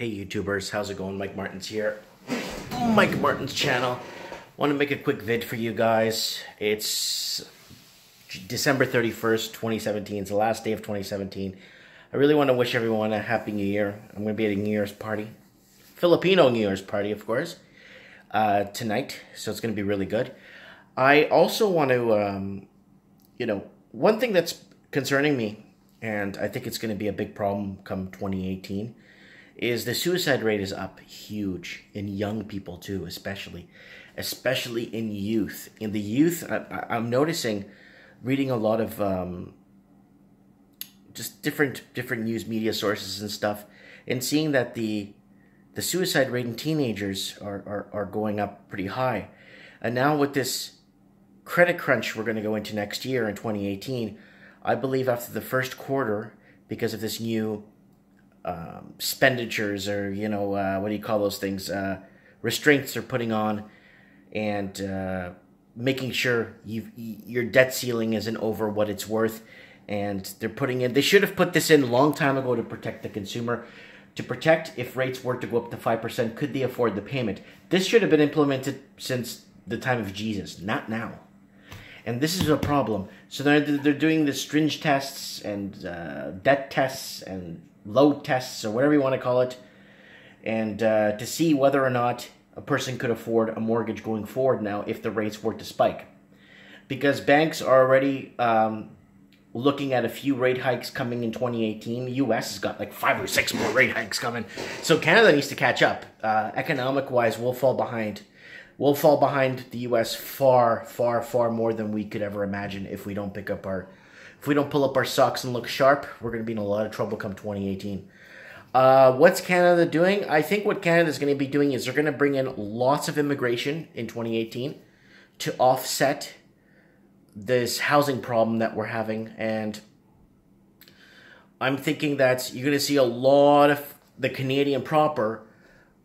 Hey YouTubers, how's it going? Mike Martin's here. Mike Martin's channel. Want to make a quick vid for you guys. It's December 31st, 2017. It's the last day of 2017. I really want to wish everyone a happy new year. I'm going to be at a New Year's party. Filipino New Year's party, of course. Tonight. So it's going to be really good. I also want to, one thing that's concerning me, and I think it's going to be a big problem come 2018, is the suicide rate is up huge in young people too, especially in youth. In the youth, I'm noticing, reading a lot of just different news media sources and stuff, and seeing that the suicide rate in teenagers are going up pretty high. And now with this credit crunch we're going to go into next year in 2018, I believe after the first quarter, because of this new expenditures, or what do you call those things, restraints they're putting on, and making sure your debt ceiling isn't over what it's worth, and they should have put this in a long time ago to protect the consumer, to protect if rates were to go up to 5%, could they afford the payment. This should have been implemented since the time of Jesus, not now. And this is a problem. So they're doing the stringe tests and debt tests and load tests, or whatever you want to call it, and to see whether or not a person could afford a mortgage going forward now if the rates were to spike. Because banks are already looking at a few rate hikes coming in 2018. The U.S. has got like 5 or 6 more rate hikes coming. So Canada needs to catch up. Economic-wise, we'll fall behind. We'll fall behind the U.S. far, far, far more than we could ever imagine if we don't pull up our socks and look sharp. We're going to be in a lot of trouble come 2018. What's Canada doing? I think what Canada's going to be doing is they're going to bring in lots of immigration in 2018 to offset this housing problem that we're having. And I'm thinking that you're going to see a lot of the Canadian proper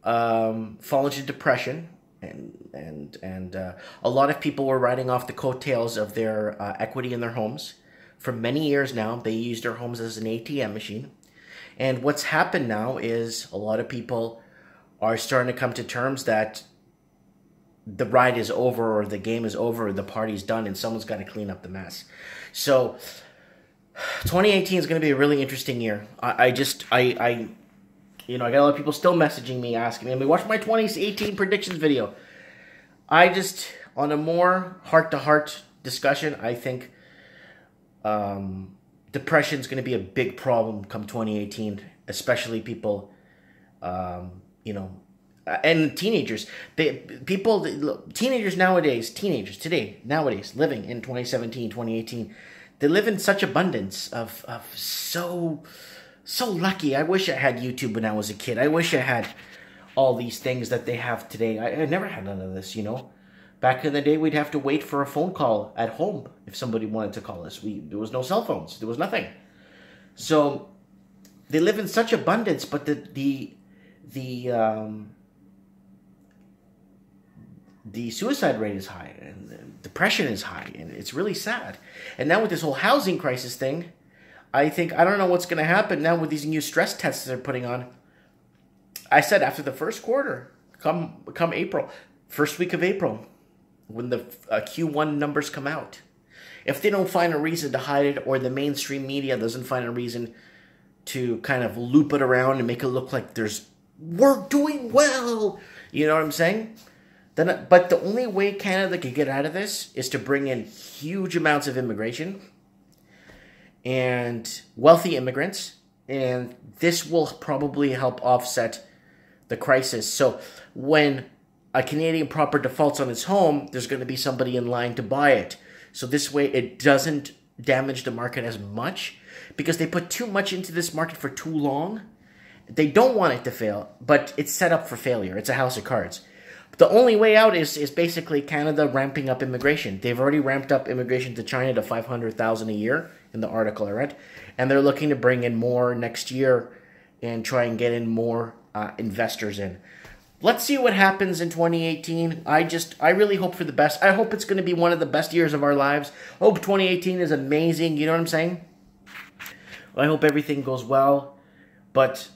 fall into depression. And a lot of people were riding off the coattails of their equity in their homes. For many years now, they used their homes as an ATM machine. And what's happened now is a lot of people are starting to come to terms that the ride is over, or the game is over, or the party's done, and someone's got to clean up the mess. So 2018 is going to be a really interesting year. I got a lot of people still messaging me, asking me, watch my 2018 predictions video. On a more heart-to-heart discussion, I think depression is going to be a big problem come 2018, especially people, and teenagers. Teenagers nowadays, living in 2017, 2018, they live in such abundance of so lucky. I wish I had YouTube when I was a kid. I wish I had all these things that they have today. I never had none of this, Back in the day, we'd have to wait for a phone call at home if somebody wanted to call us. There was no cell phones. There was nothing. So they live in such abundance, but the suicide rate is high, and the depression is high, and it's really sad. And now with this whole housing crisis thing, I don't know what's going to happen now with these new stress tests they're putting on. I said after the first quarter, come April, first week of April, when the Q1 numbers come out, if they don't find a reason to hide it, or the mainstream media doesn't find a reason to kind of loop it around and make it look like we're doing well, you know what I'm saying? But the only way Canada could get out of this is to bring in huge amounts of immigration and wealthy immigrants, and this will probably help offset the crisis. So when a Canadian proper defaults on its home, there's going to be somebody in line to buy it. So this way it doesn't damage the market as much, because they put too much into this market for too long. They don't want it to fail, but it's set up for failure. It's a house of cards. The only way out is basically Canada ramping up immigration. They've already ramped up immigration to China to 500,000 a year in the article I read. And they're looking to bring in more next year and try and get in more investors in. Let's see what happens in 2018. I really hope for the best. I hope it's going to be one of the best years of our lives. I hope 2018 is amazing. You know what I'm saying? I hope everything goes well. But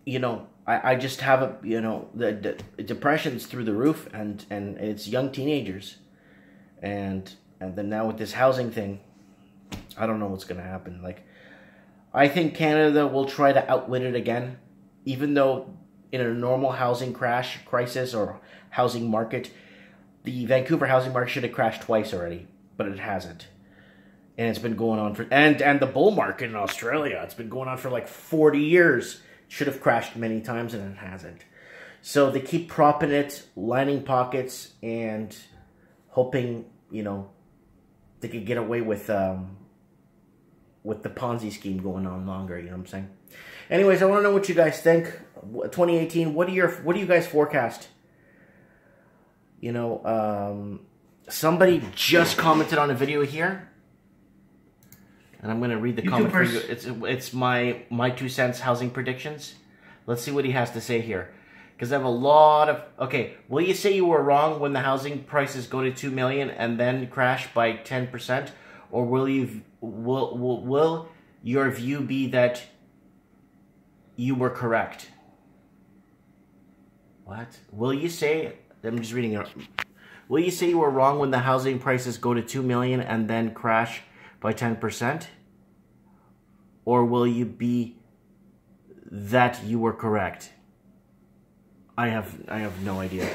you know, I just have a, you know, the depression's through the roof, and it's young teenagers, and then now with this housing thing, I don't know what's gonna happen. Like, I think Canada will try to outwit it again, even though in a normal housing crisis or housing market, the Vancouver housing market should have crashed twice already, but it hasn't. And it's been going on for, and the bull market in Australia, it's been going on for like 40 years. Should have crashed many times, and it hasn't. So they keep propping it, lining pockets, and hoping, you know, they could get away with the Ponzi scheme going on longer. You know what I'm saying? Anyways, I want to know what you guys think. 2018. What do you guys forecast? You know, somebody just commented on a video here, and I'm going to read the comment for you. It's my 2 cents housing predictions. Let's see what he has to say here, because I have a lot of. Okay, will you say you were wrong when the housing prices go to 2 million and then crash by 10%, or will your view be that you were correct? What will you say? I'm just reading it. Will you say you were wrong when the housing prices go to 2 million and then crash by 10%? Or will you be that you were correct? I have no idea.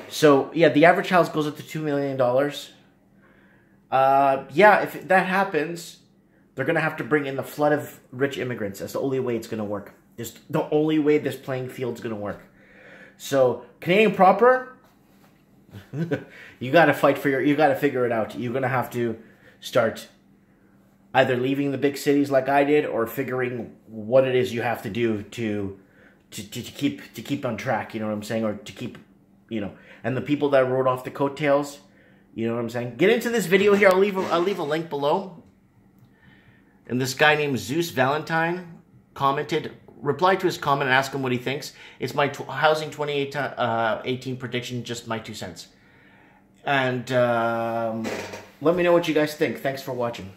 So yeah, the average house goes up to $2 million. Yeah, if that happens, they're gonna have to bring in the flood of rich immigrants. That's the only way it's gonna work. It's the only way this playing field's gonna work. So Canadian proper, you gotta fight for you gotta figure it out. You're gonna have to start either leaving the big cities like I did, or figuring what it is you have to do to keep on track. You know what I'm saying? Or to keep, you know. And the people that rode off the coattails, you know what I'm saying? Get into this video here. I'll leave a link below. And this guy named Zeus Valentine commented. Reply to his comment and ask him what he thinks. It's my housing 2018 prediction, just my 2 cents. And let me know what you guys think. Thanks for watching.